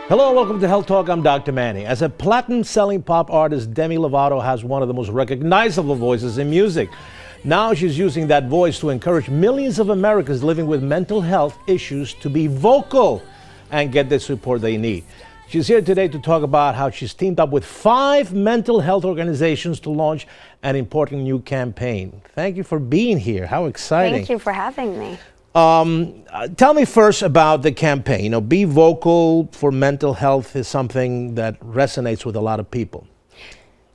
Hello and welcome to Health Talk. I'm Dr. Manny. As a platinum-selling pop artist, Demi Lovato has one of the most recognizable voices in music. Now she's using that voice to encourage millions of Americans living with mental health issues to be vocal and get the support they need. She's here today to talk about how she's teamed up with 5 mental health organizations to launch an important new campaign. Thank you for being here. How exciting. Thank you for having me. Tell me first about the campaign. You know, Be Vocal for Mental Health is something that resonates with a lot of people.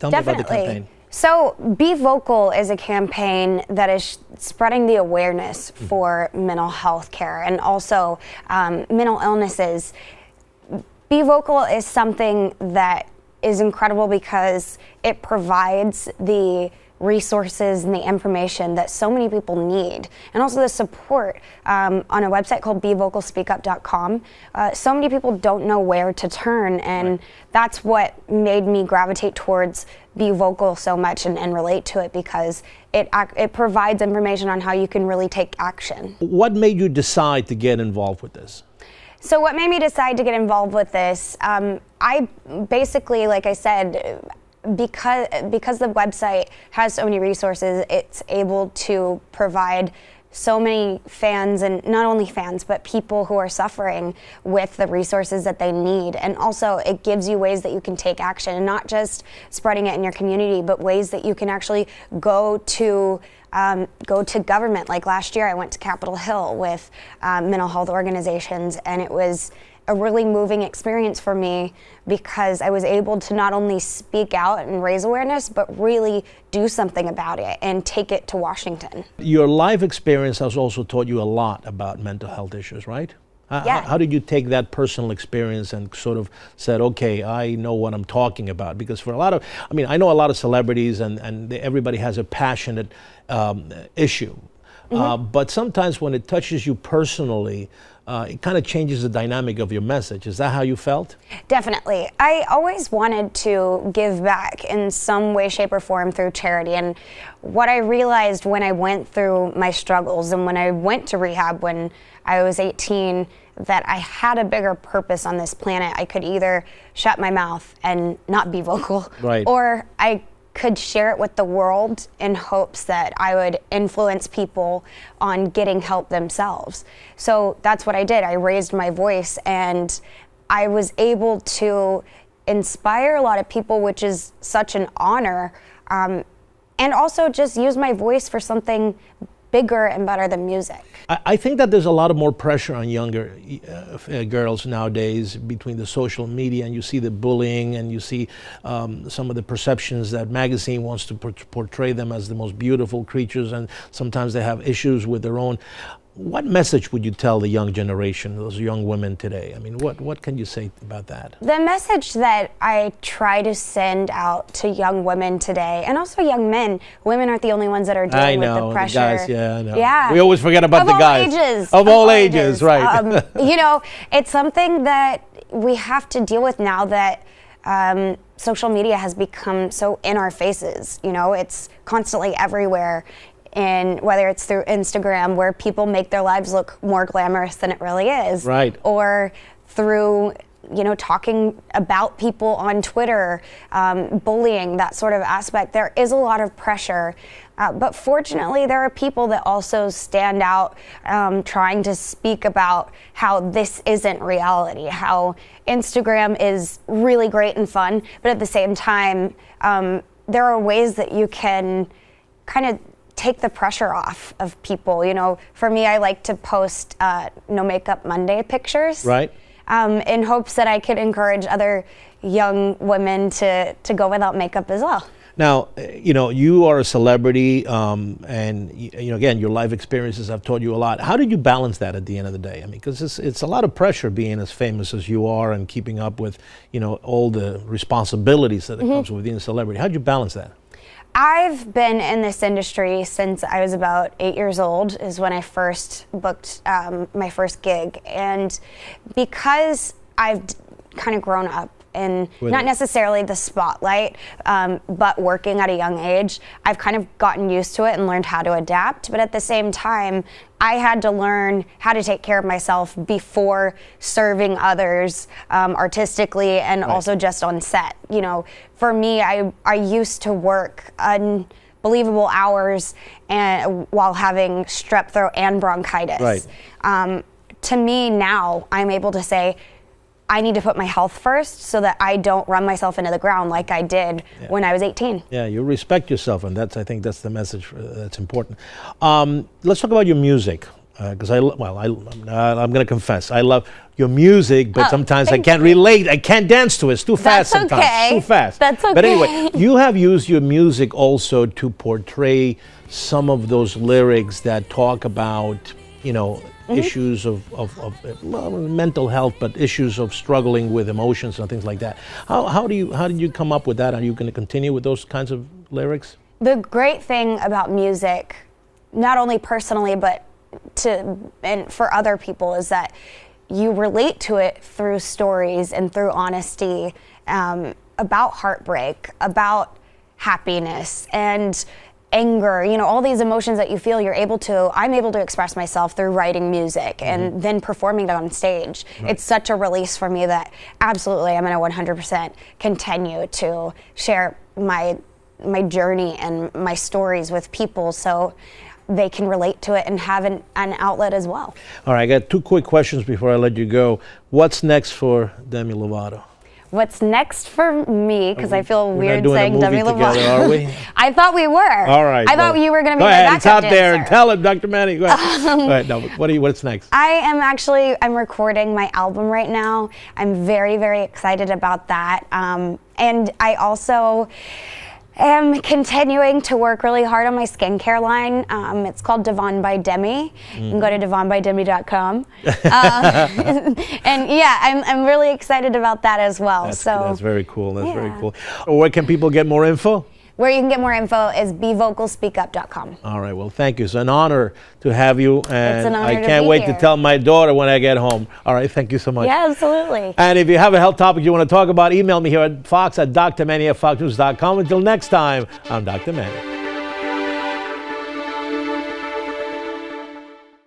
Tell me about the campaign. So Be Vocal is a campaign that is spreading the awareness for mental health care and also mental illnesses. Be Vocal is something that is incredible because it provides the resources and the information that so many people need, and also the support on a website called bevocalspeakup.com. So many people don't know where to turn, and that's what made me gravitate towards Be Vocal so much and relate to it, because it provides information on how you can really take action. What made you decide to get involved with this? So what made me decide to get involved with this, I basically, like I said, because the website has so many resources, it's able to provide so many fans, and not only fans, but people who are suffering, with the resources that they need. And also it gives you ways that you can take action, and not just spreading it in your community, but ways that you can actually go to government. Like last year I went to Capitol Hill with mental health organizations, and it was a really moving experience for me because I was able to not only speak out and raise awareness, but really do something about it and take it to Washington. Your life experience has also taught you a lot about mental health issues, right? Yeah. How did you take that personal experience and sort of said, okay, I know what I'm talking about? Because for a lot of, I know a lot of celebrities and everybody has a passionate issue. But sometimes when it touches you personally, it kind of changes the dynamic of your message. Is that how you felt? Definitely. I always wanted to give back in some way, shape, or form through charity. And what I realized when I went through my struggles and when I went to rehab when I was 18, that I had a bigger purpose on this planet. I could either shut my mouth and not be vocal, right, or I could share it with the world in hopes that I would influence people on getting help themselves. So that's what I did. I raised my voice, and I was able to inspire a lot of people, which is such an honor, and also just use my voice for something bigger and better than music. I think that there's a lot of more pressure on younger girls nowadays between the social media, and you see the bullying, and you see some of the perceptions that magazine wants to portray them as the most beautiful creatures, and sometimes they have issues with their own. What message would you tell the young generation, those young women today? What can you say about that? The message that I try to send out to young women today, and also young men. Women aren't the only ones that are dealing with the pressure. The guys, yeah, I know. Yeah. We always forget about the guys. Of all ages, right. It's something that we have to deal with now that social media has become so in our faces. It's constantly everywhere. And whether it's through Instagram, where people make their lives look more glamorous than it really is, right, or through talking about people on Twitter, bullying, that sort of aspect, there is a lot of pressure. But fortunately, there are people that also stand out, trying to speak about how this isn't reality, how Instagram is really great and fun, but at the same time, there are ways that you can kind of take the pressure off of people. For me, I like to post No Makeup Monday pictures, right, in hopes that I could encourage other young women to go without makeup as well. Now, you are a celebrity, and again, your life experiences have taught you a lot. How did you balance that at the end of the day? Because it's a lot of pressure being as famous as you are and keeping up with, all the responsibilities that comes with being a celebrity. How did you balance that? I've been in this industry since I was about 8 years old, is when I first booked my first gig. And because I've kind of grown up in not necessarily the spotlight, but working at a young age, I've kind of gotten used to it and learned how to adapt. But at the same time, I had to learn how to take care of myself before serving others artistically and also just on set. You know, for me, I used to work unbelievable hours and while having strep throat and bronchitis. Right. To me now, I'm able to say, I need to put my health first so that I don't run myself into the ground like I did when I was 18. Yeah, you respect yourself, and I think that's the message that's important. Let's talk about your music, because I'm going to confess, I love your music, but sometimes I can't relate. I can't dance to it. It's too fast sometimes. Okay. It's too fast. That's okay. But anyway, you have used your music also to portray some of those lyrics that talk about, you know, issues of mental health, but issues of struggling with emotions and things like that. How did you come up with that? Are you going to continue with those kinds of lyrics? The great thing about music, not only personally but and for other people, is that you relate to it through stories and through honesty, about heartbreak, about happiness and anger, you know, all these emotions that you feel, I'm able to express myself through writing music and then performing it on stage. Right. It's such a release for me that absolutely I'm going to 100% continue to share my journey and my stories with people so they can relate to it and have an outlet as well. All right, I got 2 quick questions before I let you go. What's next for Demi Lovato? What's next for me, because I feel weird saying Demi Lovato. Together, are we? I thought we were. All right. I thought you were going to be my backup dancer. It's out there and tell it, Dr. Manny. Go ahead. Go ahead. No, what's next? I'm recording my album right now. I'm very, very excited about that. And I also am continuing to work really hard on my skincare line. It's called Devon by Demi. You can go to devonbydemi.com. And yeah, I'm really excited about that as well. That's very cool. That's very cool. Where can people get more info? Where you can get more info is bevocalspeakup.com. All right. Well, thank you. It's an honor to have you. And it's an honor I to can't be wait here. to tell my daughter when I get home. All right. Thank you so much. Yeah, absolutely. And if you have a health topic you want to talk about, email me here at fox@drmanny@foxnews.com. Until next time, I'm Dr. Manny.